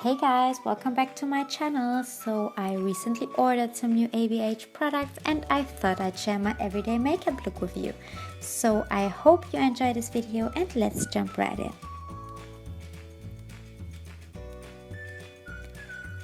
Hey guys, welcome back to my channel. So I recently ordered some new ABH products and I thought I'd share my everyday makeup look with you. So I hope you enjoy this video and let's jump right in.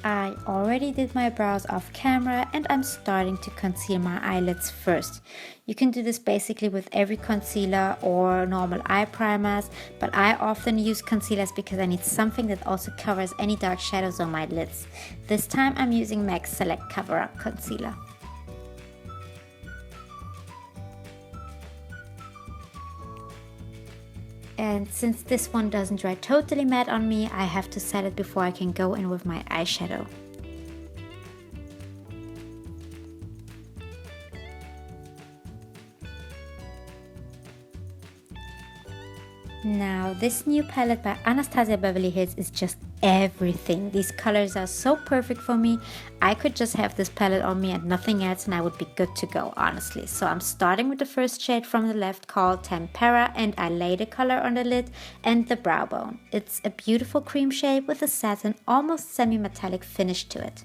I already did my brows off camera and I'm starting to conceal my eyelids first. You can do this basically with every concealer or normal eye primers, but I often use concealers because I need something that also covers any dark shadows on my lids. This time I'm using MAC's Select Cover Up Concealer. And since this one doesn't dry totally matte on me, I have to set it before I can go in with my eyeshadow. Now this new palette by Anastasia Beverly Hills is just everything. These colors are so perfect for me. I could just have this palette on me and nothing else and I would be good to go, honestly. So I'm starting with the first shade from the left called Tempera, and I lay the color on the lid and the brow bone. It's a beautiful cream shade with a satin, almost semi-metallic finish to it.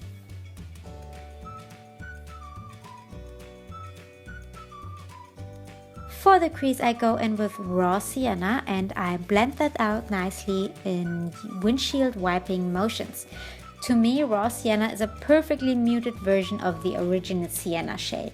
For the crease I go in with raw sienna and I blend that out nicely in windshield wiping motions. To me, raw sienna is a perfectly muted version of the original sienna shade.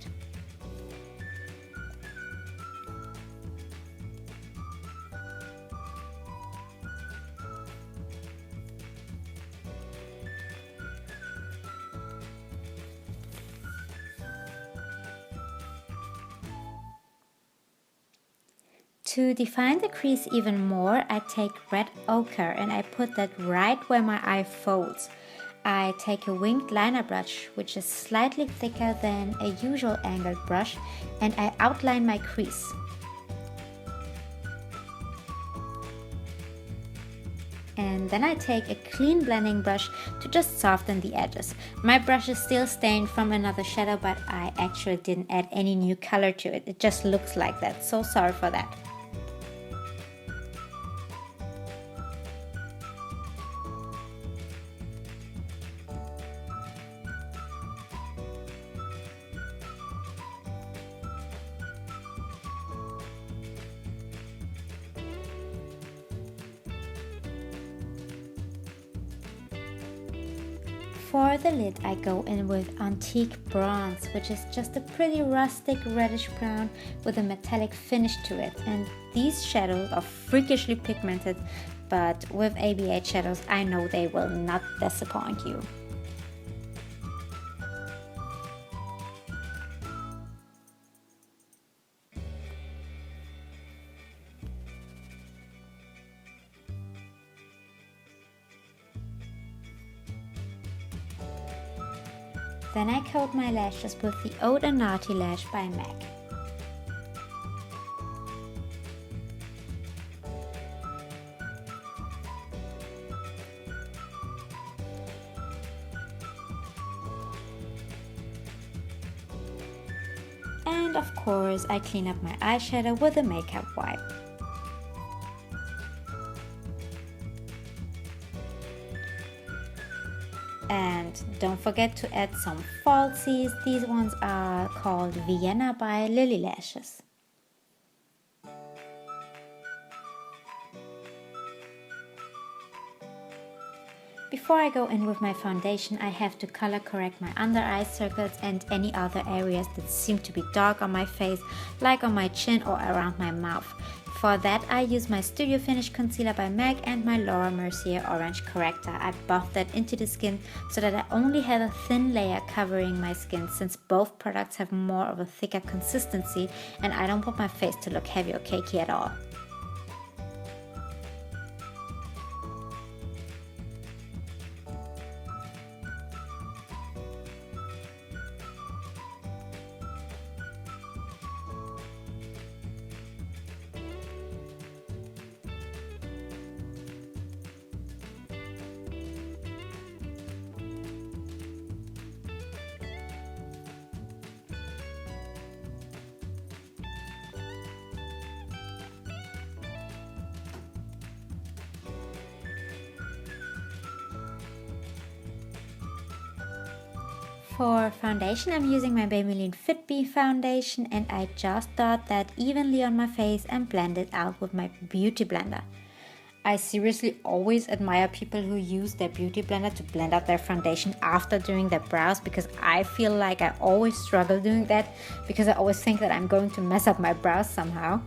To define the crease even more, I take red ochre and I put that right where my eye folds. I take a winged liner brush, which is slightly thicker than a usual angled brush, and I outline my crease. And then I take a clean blending brush to just soften the edges. My brush is still stained from another shadow, but I actually didn't add any new color to it. It just looks like that, so sorry for that. For the lid I go in with Antique Bronze, which is just a pretty rustic reddish brown with a metallic finish to it, and these shadows are freakishly pigmented, but with ABH shadows I know they will not disappoint you. Then I coat my lashes with the Haute and Naughty Lash by MAC. And of course, I clean up my eyeshadow with a makeup wipe. And don't forget to add some falsies. These ones are called Vienna by Lillylashes. Before I go in with my foundation, I have to color correct my under eye circles and any other areas that seem to be dark on my face, like on my chin or around my mouth. For that I use my Studio Finish Concealer by MAC and my Laura Mercier Orange Corrector. I buffed that into the skin so that I only have a thin layer covering my skin, since both products have more of a thicker consistency and I don't want my face to look heavy or cakey at all. For foundation, I'm using my Maybelline Fit Me foundation, and I just dot that evenly on my face and blend it out with my beauty blender. I seriously always admire people who use their beauty blender to blend out their foundation after doing their brows, because I feel like I always struggle doing that because I always think that I'm going to mess up my brows somehow.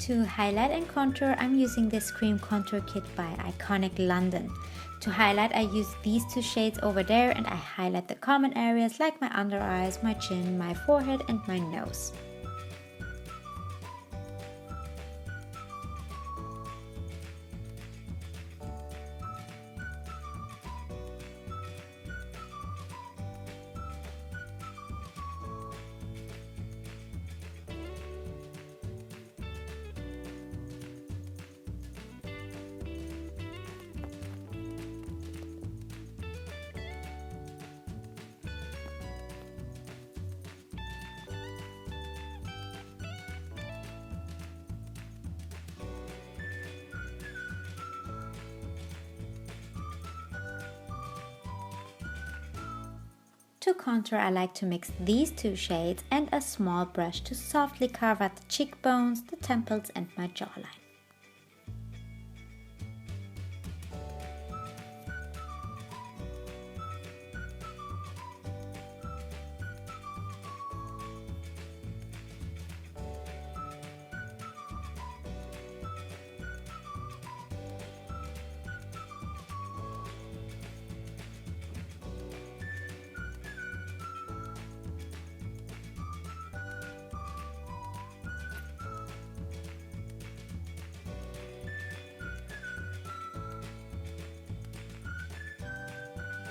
To highlight and contour, I'm using this Cream Contour Kit by Iconic London. To highlight, I use these two shades over there, and I highlight the common areas like my under eyes, my chin, my forehead and my nose. To contour, I like to mix these two shades and a small brush to softly carve out the cheekbones, the temples and my jawline.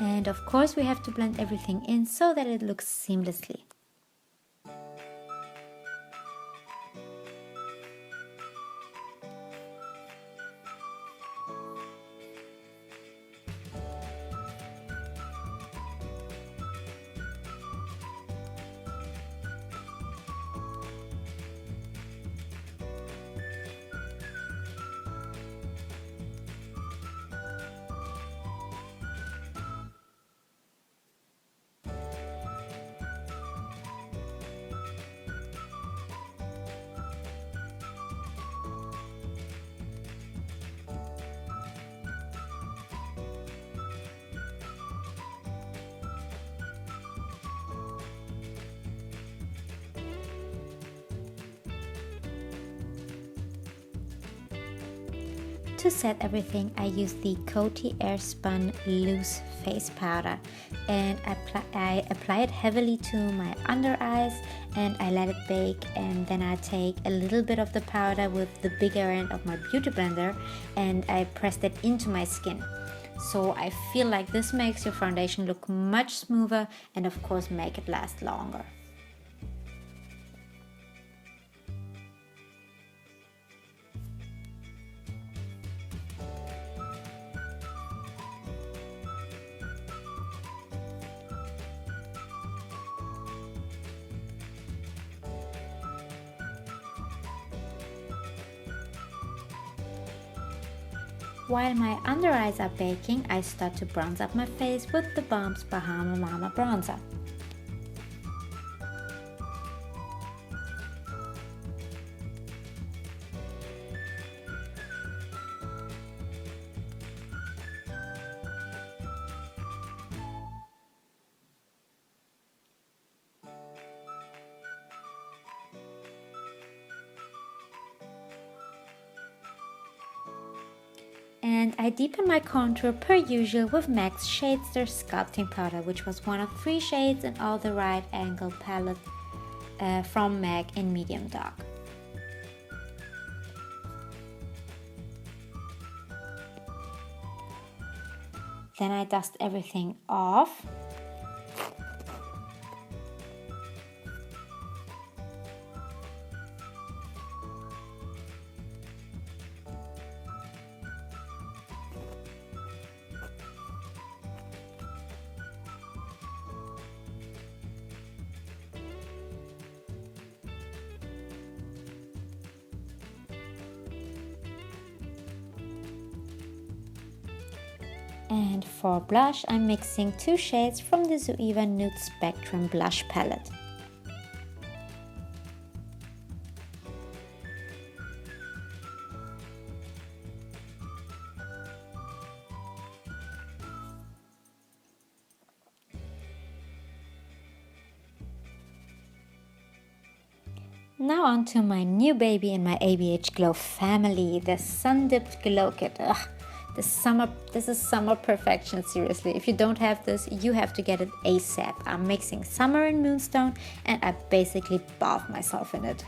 And of course we have to blend everything in so that it looks seamlessly. To set everything, I use the Coty Airspun Loose Face Powder, and I apply it heavily to my under eyes and I let it bake, and then I take a little bit of the powder with the bigger end of my beauty blender and I press that into my skin. So I feel like this makes your foundation look much smoother and of course make it last longer. While my under eyes are baking, I start to bronze up my face with the Balm's Bahama bronzer. And I deepen my contour per usual with MAC's Shadester Sculpting Powder, which was one of 3 shades in all the right angle palette from MAC in medium dark. Then I dust everything off. And for blush, I'm mixing 2 shades from the Zoeva Nude Spectrum Blush Palette. Now on to my new baby in my ABH Glow family, the Sun Dipped Glowkit. Ugh. This is summer perfection, seriously. If you don't have this, you have to get it ASAP. I'm mixing Summer and Moonstone and I basically bathe myself in it.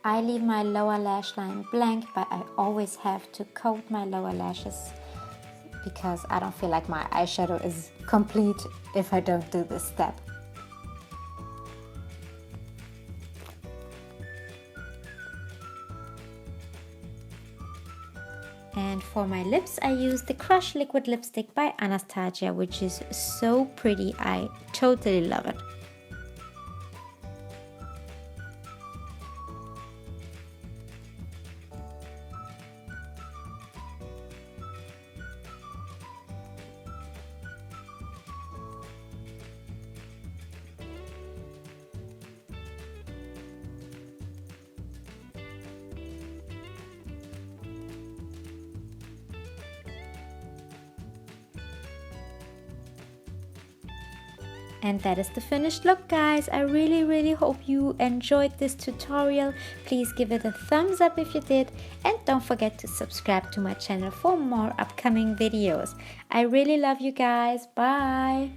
I leave my lower lash line blank, but I always have to coat my lower lashes because I don't feel like my eyeshadow is complete if I don't do this step. And for my lips, I use the Crush Liquid Lipstick by Anastasia, which is so pretty. I totally love it. And that is the finished look, guys. I really hope you enjoyed this tutorial. Please give it a thumbs up if you did, and don't forget to subscribe to my channel for more upcoming videos. I really love you guys. Bye.